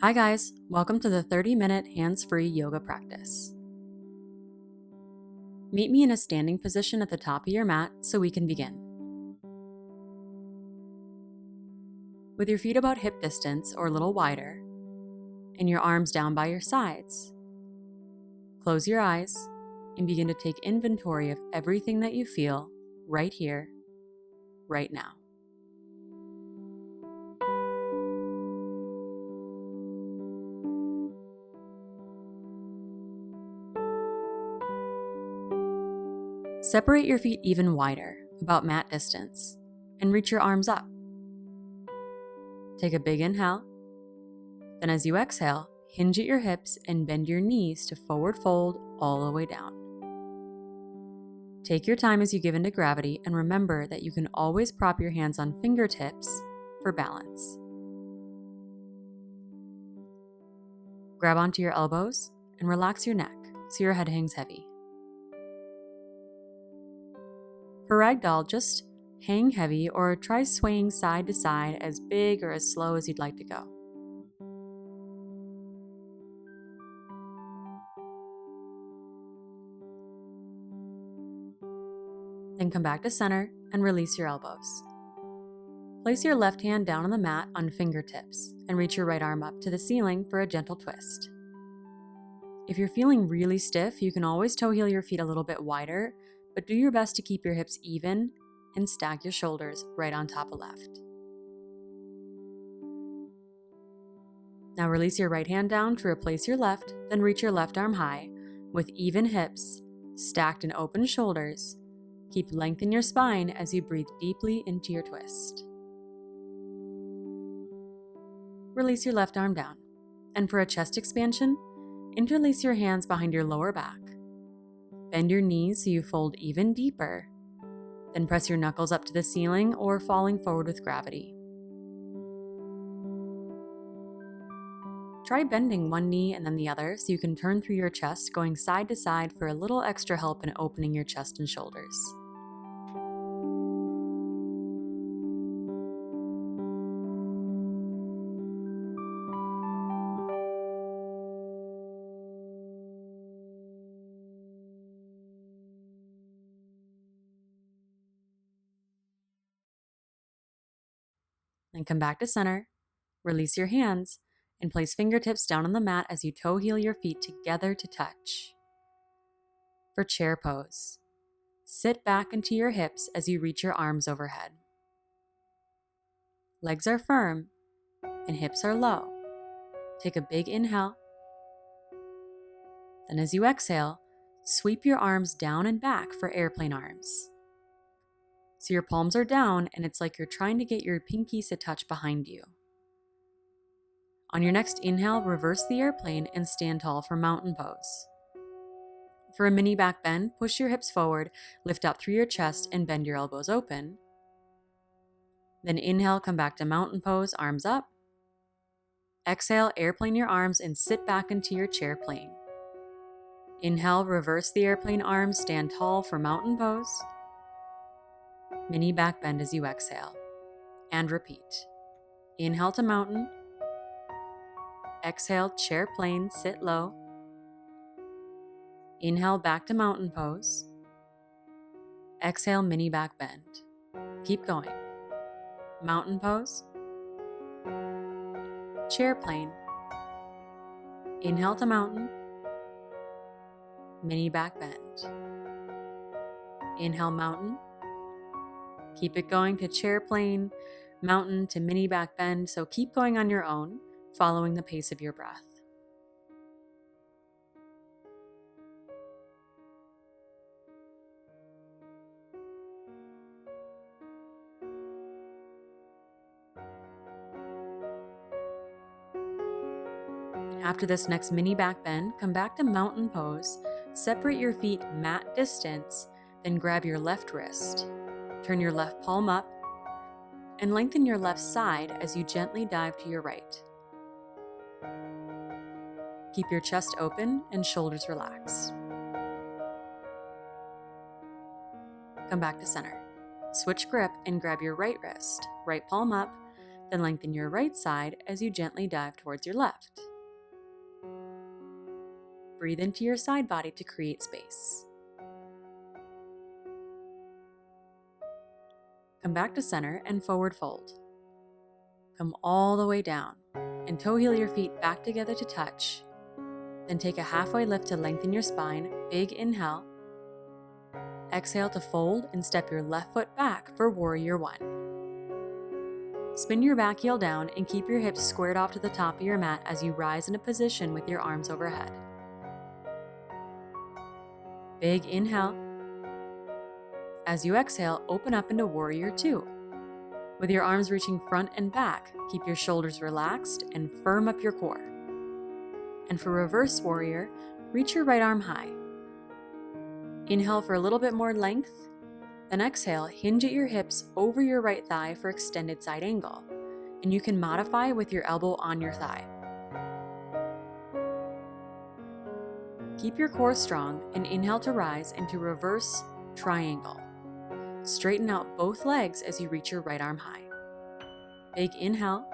Hi guys, welcome to the 30-minute hands-free yoga practice. Meet me in a standing position at the top of your mat so we can begin. With your feet about hip distance or a little wider, and your arms down by your sides, close your eyes and begin to take inventory of everything that you feel right here, right now. Separate your feet even wider, about mat distance, and reach your arms up. Take a big inhale. Then as you exhale, hinge at your hips and bend your knees to forward fold all the way down. Take your time as you give into gravity and remember that you can always prop your hands on fingertips for balance. Grab onto your elbows and relax your neck so your head hangs heavy. For ragdoll, just hang heavy or try swaying side to side as big or as slow as you'd like to go. Then come back to center and release your elbows. Place your left hand down on the mat on fingertips and reach your right arm up to the ceiling for a gentle twist. If you're feeling really stiff, you can always toe heel your feet a little bit wider, but do your best to keep your hips even and stack your shoulders right on top of left. Now release your right hand down to replace your left, then reach your left arm high with even hips, stacked and open shoulders. Keep length in your spine as you breathe deeply into your twist. Release your left arm down. And for a chest expansion, interlace your hands behind your lower back. Bend your knees so you fold even deeper. Then press your knuckles up to the ceiling or falling forward with gravity. Try bending one knee and then the other so you can turn through your chest, going side to side for a little extra help in opening your chest and shoulders. Then come back to center, release your hands, and place fingertips down on the mat as you toe heel your feet together to touch. For chair pose, sit back into your hips as you reach your arms overhead. Legs are firm and hips are low. Take a big inhale. Then as you exhale, sweep your arms down and back for airplane arms. So your palms are down and it's like you're trying to get your pinkies to touch behind you. On your next inhale, reverse the airplane and stand tall for mountain pose. For a mini back bend, push your hips forward, lift up through your chest and bend your elbows open. Then inhale, come back to mountain pose, arms up. Exhale, airplane your arms and sit back into your chair plane. Inhale, reverse the airplane arms, stand tall for mountain pose. Mini back bend as you exhale. And repeat. Inhale to mountain. Exhale, chair plane, sit low. Inhale, back to mountain pose. Exhale, mini back bend. Keep going. Mountain pose. Chair plane. Inhale to mountain. Mini back bend. Inhale, mountain. Keep it going to chair plane, mountain to mini back bend, so keep going on your own, following the pace of your breath. After this next mini back bend, come back to mountain pose, separate your feet mat distance, then grab your left wrist. Turn your left palm up and lengthen your left side as you gently dive to your right. Keep your chest open and shoulders relaxed. Come back to center. Switch grip and grab your right wrist, right palm up, Then lengthen your right side as you gently dive towards your left. Breathe into your side body to create space. Come back to center and forward fold. Come all the way down and toe heel your feet back together to touch. Then take a halfway lift to lengthen your spine. Big inhale. Exhale to fold and step your left foot back for warrior one. Spin your back heel down and keep your hips squared off to the top of your mat as you rise into position with your arms overhead. Big inhale. As you exhale, open up into warrior two. With your arms reaching front and back, keep your shoulders relaxed and firm up your core. And for reverse warrior, reach your right arm high. Inhale for a little bit more length, then exhale, hinge at your hips over your right thigh for extended side angle. And you can modify with your elbow on your thigh. Keep your core strong and inhale to rise into reverse triangle. Straighten out both legs as you reach your right arm high. Big inhale.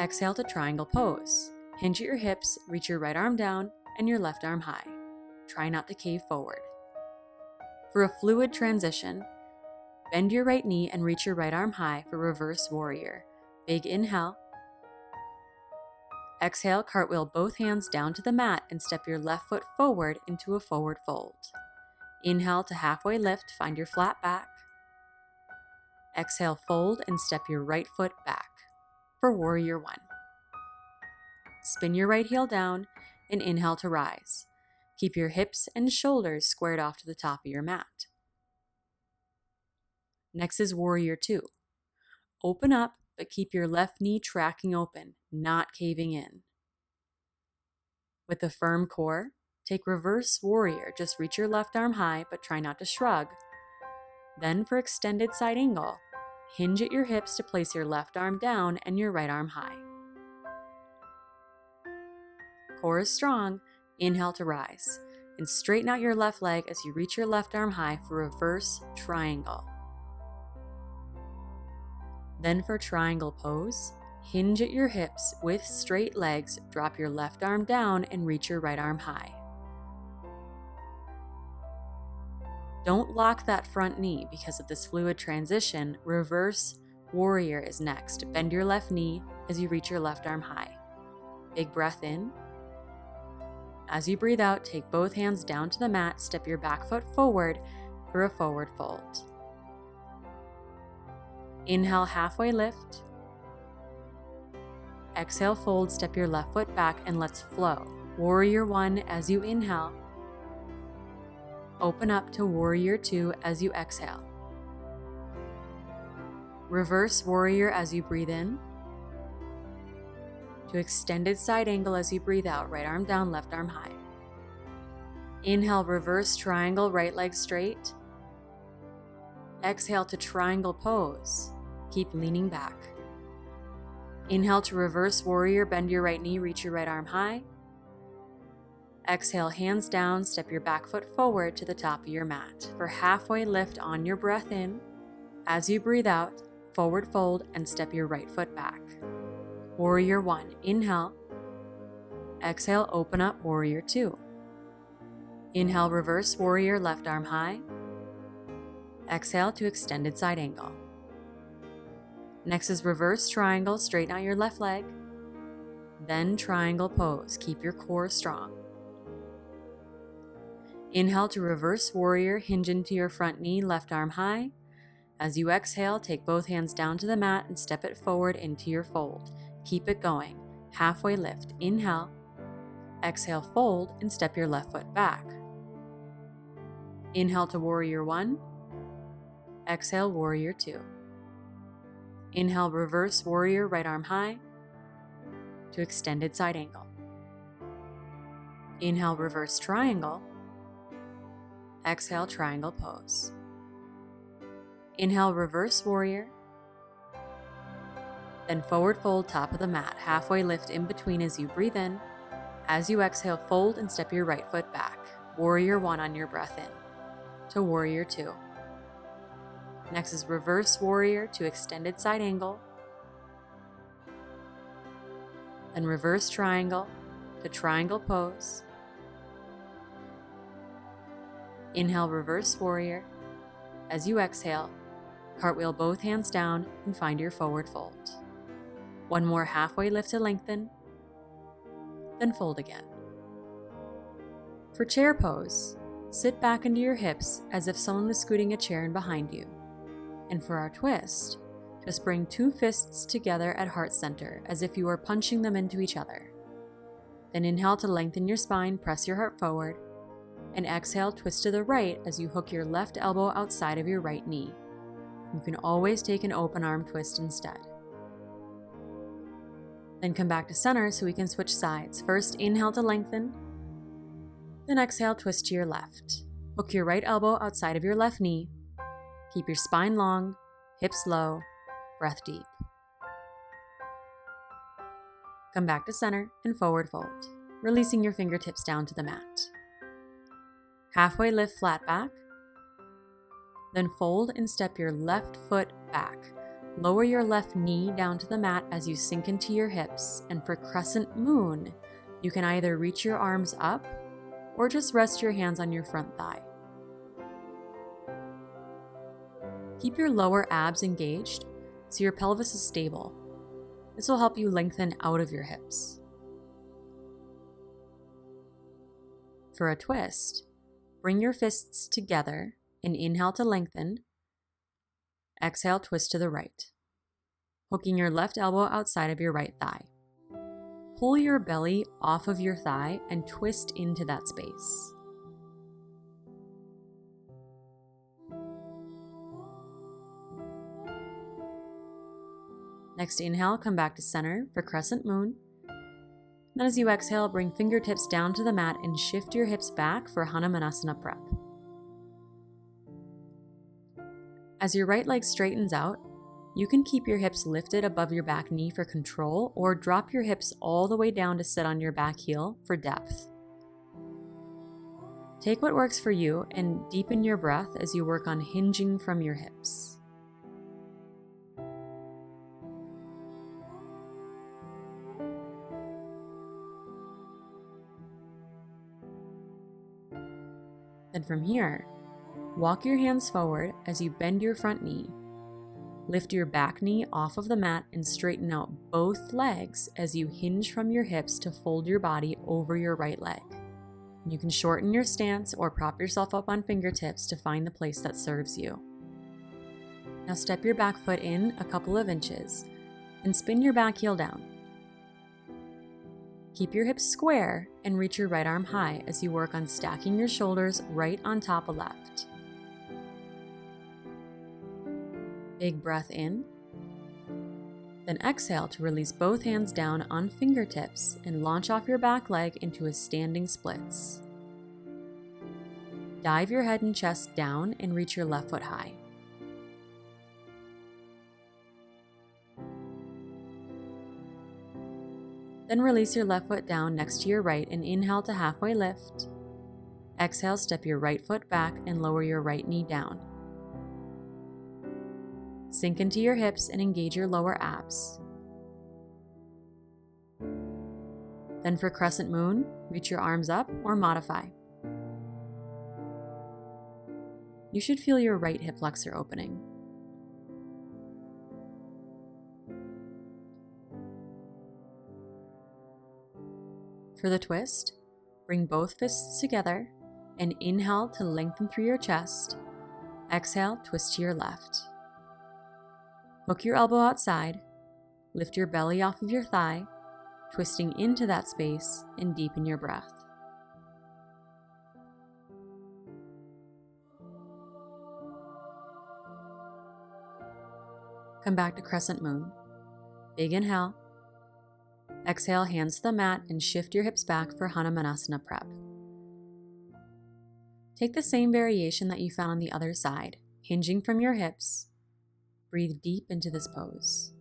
Exhale to triangle pose. Hinge at your hips, reach your right arm down and your left arm high. Try not to cave forward. For a fluid transition, bend your right knee and reach your right arm high for reverse warrior. Big inhale. Exhale, cartwheel both hands down to the mat and step your left foot forward into a forward fold. Inhale to halfway lift, find your flat back. Exhale, fold and step your right foot back for warrior one. Spin your right heel down and inhale to rise. Keep your hips and shoulders squared off to the top of your mat. Next is warrior two. Open up, but keep your left knee tracking open, not caving in. With a firm core, take reverse warrior. Just reach your left arm high, but try not to shrug. Then for extended side angle, hinge at your hips to place your left arm down and your right arm high. Core is strong. Inhale to rise. And straighten out your left leg as you reach your left arm high for reverse triangle. Then for triangle pose, hinge at your hips with straight legs, drop your left arm down and reach your right arm high. Don't lock that front knee because of this fluid transition. Reverse warrior is next. Bend your left knee as you reach your left arm high. Big breath in. As you breathe out, take both hands down to the mat, step your back foot forward for a forward fold. Inhale, halfway lift. Exhale, fold, step your left foot back and let's flow. Warrior one as you inhale. Open up to warrior two as you exhale. Reverse warrior as you breathe in. To extended side angle as you breathe out, right arm down, left arm high. Inhale, reverse triangle, right leg straight. Exhale to triangle pose. Keep leaning back. Inhale to reverse warrior, bend your right knee, reach your right arm high. Exhale, hands down, step your back foot forward to the top of your mat. For halfway lift on your breath in. As you breathe out, forward fold and step your right foot back. Warrior one, inhale. Exhale, open up, warrior two. Inhale, reverse warrior, left arm high. Exhale to extended side angle. Next is reverse triangle, straighten out your left leg. Then triangle pose, keep your core strong. Inhale to reverse warrior, hinge into your front knee, left arm high. As you exhale, take both hands down to the mat and step it forward into your fold. Keep it going. Halfway lift. Inhale. Exhale, fold, and step your left foot back. Inhale to warrior one. Exhale, warrior two. Inhale, reverse warrior, right arm high to extended side angle. Inhale, reverse triangle. Exhale, triangle pose. Inhale, reverse warrior. Then forward fold, top of the mat, halfway lift in between as you breathe in. As you exhale, fold and step your right foot back. Warrior one on your breath in to warrior two. Next is reverse warrior to extended side angle. Then reverse triangle to triangle pose. Inhale, reverse warrior. As you exhale, cartwheel both hands down and find your forward fold. One more halfway lift to lengthen, then fold again. For chair pose, sit back into your hips as if someone was scooting a chair in behind you. And for our twist, just bring two fists together at heart center as if you were punching them into each other. Then inhale to lengthen your spine, press your heart forward, and exhale, twist to the right as you hook your left elbow outside of your right knee. You can always take an open arm twist instead. Then come back to center so we can switch sides. First, inhale to lengthen, then exhale, twist to your left. Hook your right elbow outside of your left knee. Keep your spine long, hips low, breath deep. Come back to center and forward fold, releasing your fingertips down to the mat. Halfway lift flat back, then fold and step your left foot back. Lower your left knee down to the mat as you sink into your hips, and for crescent moon, you can either reach your arms up or just rest your hands on your front thigh. Keep your lower abs engaged so your pelvis is stable. This will help you lengthen out of your hips. For a twist, bring your fists together and inhale to lengthen. Exhale, twist to the right, hooking your left elbow outside of your right thigh. Pull your belly off of your thigh and twist into that space. Next, inhale, come back to center for crescent moon. Then as you exhale, bring fingertips down to the mat and shift your hips back for Hanumanasana prep. As your right leg straightens out, you can keep your hips lifted above your back knee for control, or drop your hips all the way down to sit on your back heel for depth. Take what works for you and deepen your breath as you work on hinging from your hips. Then from here, walk your hands forward as you bend your front knee. Lift your back knee off of the mat and straighten out both legs as you hinge from your hips to fold your body over your right leg. You can shorten your stance or prop yourself up on fingertips to find the place that serves you. Now step your back foot in a couple of inches and spin your back heel down. Keep your hips square and reach your right arm high as you work on stacking your shoulders right on top of left. Big breath in. Then exhale to release both hands down on fingertips and launch off your back leg into a standing splits. Dive your head and chest down and reach your left foot high. Then release your left foot down next to your right and inhale to halfway lift. Exhale, step your right foot back and lower your right knee down. Sink into your hips and engage your lower abs. Then for crescent moon, reach your arms up or modify. You should feel your right hip flexor opening. For the twist, bring both fists together and inhale to lengthen through your chest. Exhale, twist to your left. Hook your elbow outside, lift your belly off of your thigh, twisting into that space and deepen your breath. Come back to crescent moon. Big inhale. Exhale, hands to the mat and shift your hips back for Hanumanasana prep. Take the same variation that you found on the other side, hinging from your hips. Breathe deep into this pose.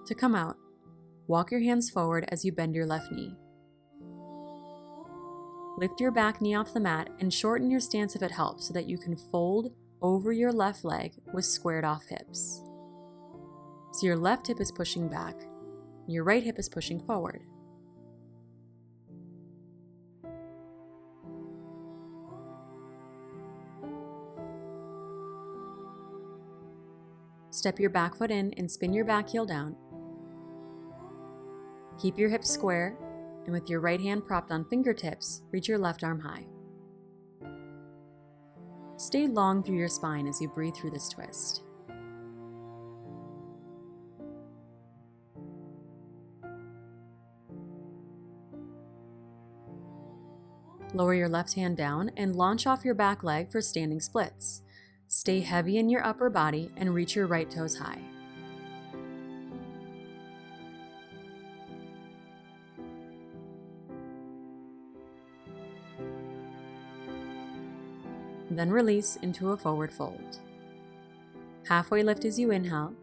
To come out, walk your hands forward as you bend your left knee. Lift your back knee off the mat and shorten your stance if it helps so that you can fold over your left leg with squared off hips. So your left hip is pushing back, your right hip is pushing forward. Step your back foot in and spin your back heel down. Keep your hips square, and with your right hand propped on fingertips, reach your left arm high. Stay long through your spine as you breathe through this twist. Lower your left hand down and launch off your back leg for standing splits. Stay heavy in your upper body and reach your right toes high. Then release into a forward fold. Halfway lift as you inhale.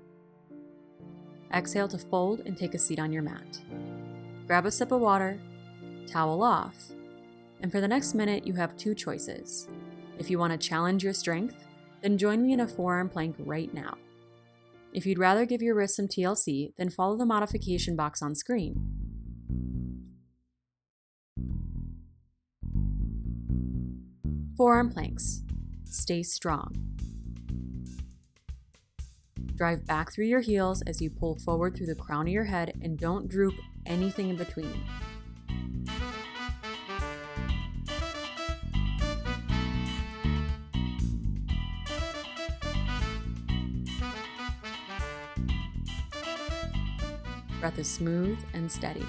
Exhale to fold and take a seat on your mat. Grab a sip of water, towel off, and for the next minute you have two choices. If you want to challenge your strength, then join me in a forearm plank right now. If you'd rather give your wrists some TLC, then follow the modification box on screen. Forearm planks. Stay strong. Drive back through your heels as you pull forward through the crown of your head and don't droop anything in between. Breath is smooth and steady.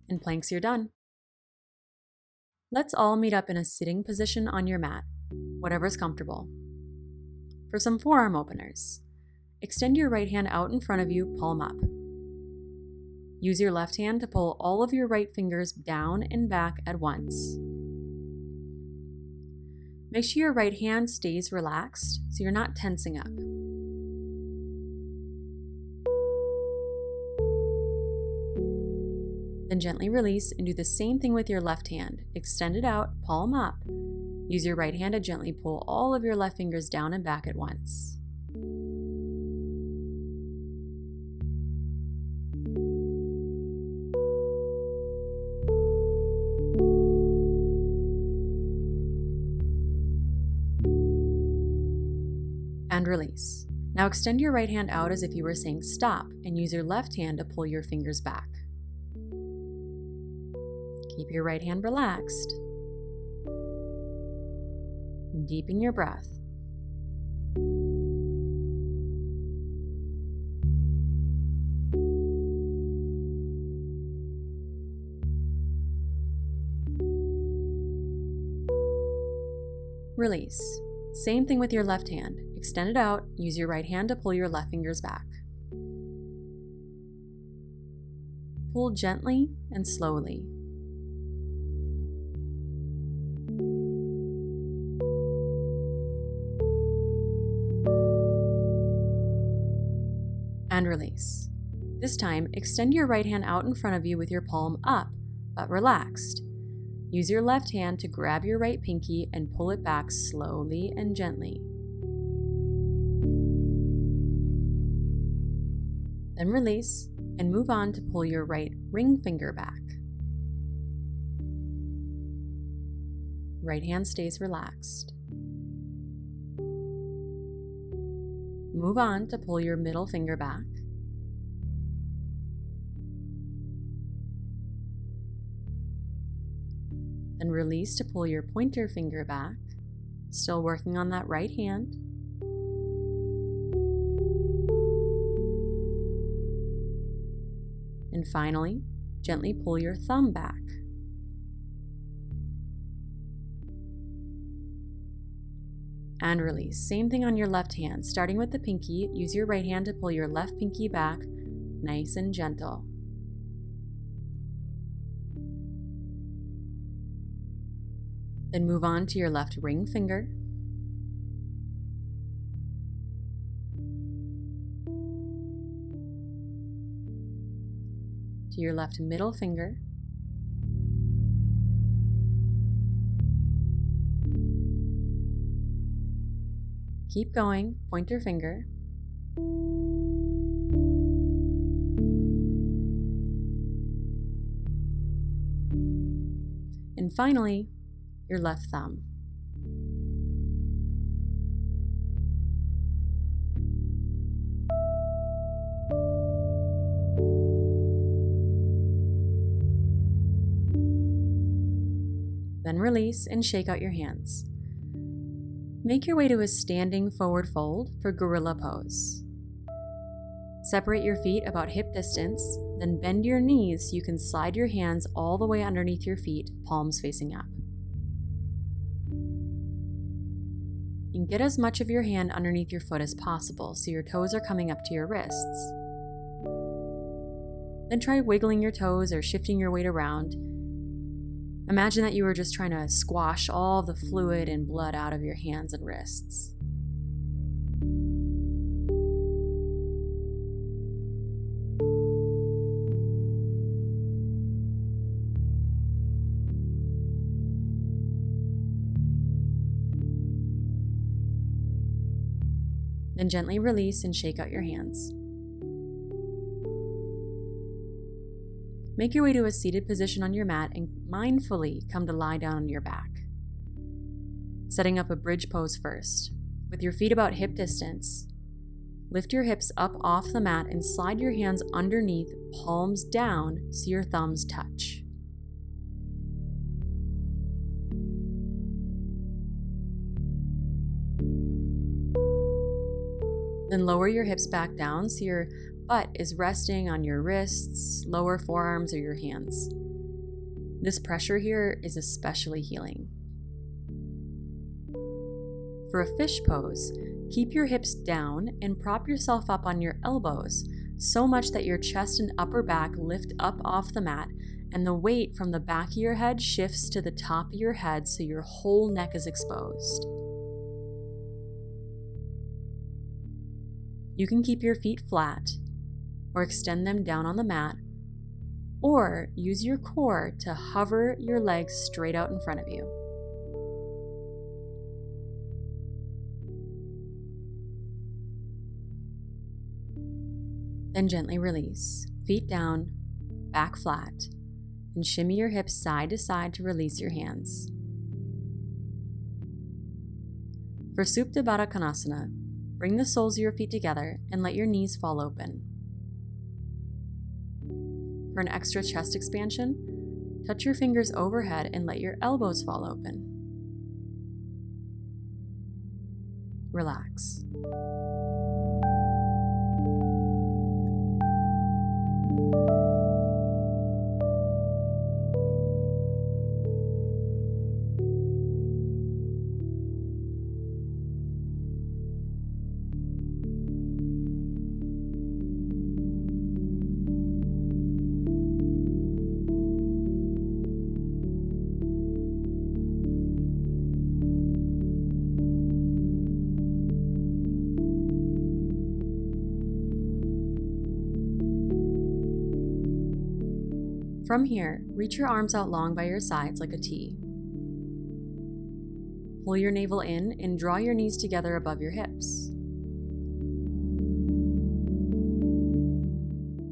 And planks, you're done. Let's all meet up in a sitting position on your mat, whatever's comfortable. For some forearm openers, extend your right hand out in front of you, palm up. Use your left hand to pull all of your right fingers down and back at once. Make sure your right hand stays relaxed so you're not tensing up. Then gently release and do the same thing with your left hand. Extend it out, palm up. Use your right hand to gently pull all of your left fingers down and back at once. And release. Now extend your right hand out as if you were saying stop and use your left hand to pull your fingers back. Keep your right hand relaxed. Deepen your breath. Release. Same thing with your left hand. Extend it out, use your right hand to pull your left fingers back. Pull gently and slowly. And release. This time, extend your right hand out in front of you with your palm up, but relaxed. Use your left hand to grab your right pinky and pull it back slowly and gently. Then release and move on to pull your right ring finger back. Right hand stays relaxed. Move on to pull your middle finger back. Then release to pull your pointer finger back, still working on that right hand. And finally, gently pull your thumb back. And release. Same thing on your left hand. Starting with the pinky, use your right hand to pull your left pinky back, nice and gentle. Then move on to your left ring finger. To your left middle finger. Keep going, pointer finger. And finally, your left thumb. Then release and shake out your hands. Make your way to a standing forward fold for gorilla pose. Separate your feet about hip distance, then bend your knees so you can slide your hands all the way underneath your feet, palms facing up. And get as much of your hand underneath your foot as possible so your toes are coming up to your wrists. Then try wiggling your toes or shifting your weight around. Imagine that you were just trying to squash all the fluid and blood out of your hands and wrists. Then gently release and shake out your hands. Make your way to a seated position on your mat and mindfully come to lie down on your back. Setting up a bridge pose first. With your feet about hip distance, lift your hips up off the mat and slide your hands underneath, palms down so your thumbs touch. Then lower your hips back down so your butt is resting on your wrists, lower forearms, or your hands. This pressure here is especially healing. For a fish pose, keep your hips down and prop yourself up on your elbows so much that your chest and upper back lift up off the mat and the weight from the back of your head shifts to the top of your head so your whole neck is exposed. You can keep your feet flat or extend them down on the mat, or use your core to hover your legs straight out in front of you. Then gently release, feet down, back flat, and shimmy your hips side to side to release your hands. For Supta Baddha Konasana, bring the soles of your feet together and let your knees fall open. For an extra chest expansion, touch your fingers overhead and let your elbows fall open. Relax. From here, reach your arms out long by your sides like a T. Pull your navel in and draw your knees together above your hips.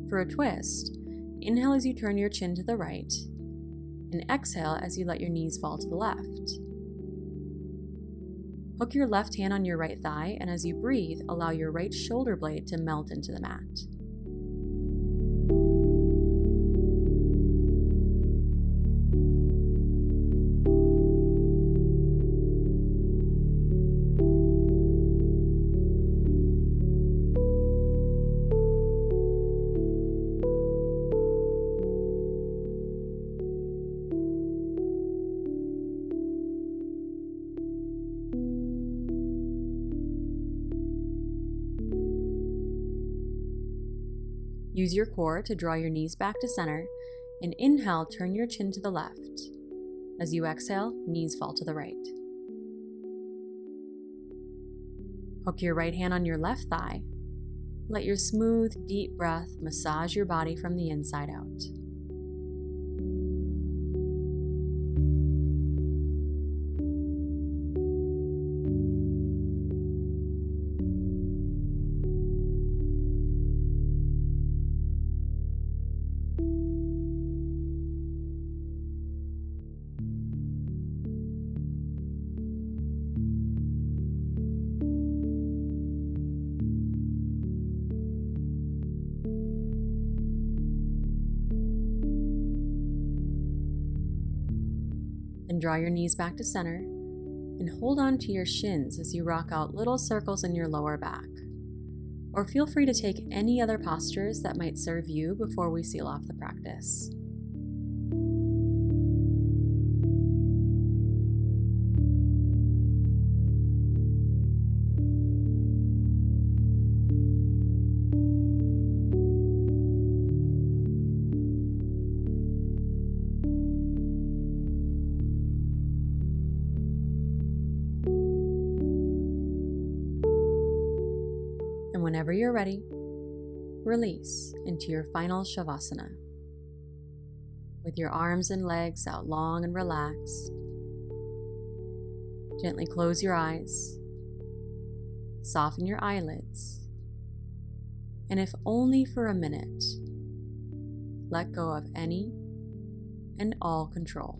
For a twist, inhale as you turn your chin to the right, and exhale as you let your knees fall to the left. Hook your left hand on your right thigh, and as you breathe, allow your right shoulder blade to melt into the mat. Use your core to draw your knees back to center, and inhale, turn your chin to the left. As you exhale, knees fall to the right. Hook your right hand on your left thigh. Let your smooth, deep breath massage your body from the inside out. And draw your knees back to center and hold on to your shins as you rock out little circles in your lower back. Or feel free to take any other postures that might serve you before we seal off the practice. And whenever you're ready, release into your final Savasana. With your arms and legs out long and relaxed, gently close your eyes, soften your eyelids, and if only for a minute, let go of any and all control.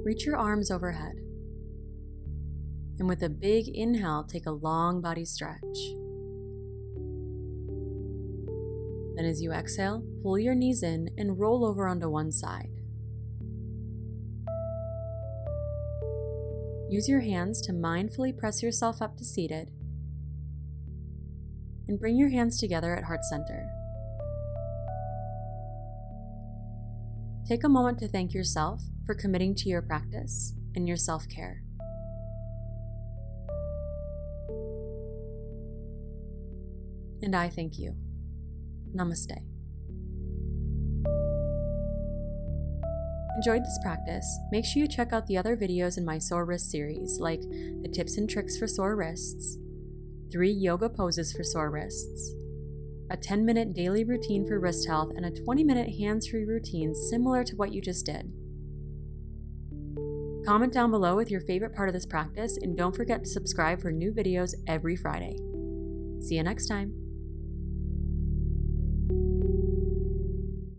Reach your arms overhead. And with a big inhale, take a long body stretch. Then as you exhale, pull your knees in and roll over onto one side. Use your hands to mindfully press yourself up to seated. And bring your hands together at heart center. Take a moment to thank yourself for committing to your practice and your self-care. And I thank you. Namaste. Enjoyed this practice? Make sure you check out the other videos in my sore wrist series, like the tips and tricks for sore wrists, 3 yoga poses for sore wrists, a 10-minute daily routine for wrist health, and a 20-minute hands-free routine similar to what you just did. Comment down below with your favorite part of this practice, and don't forget to subscribe for new videos every Friday. See you next time.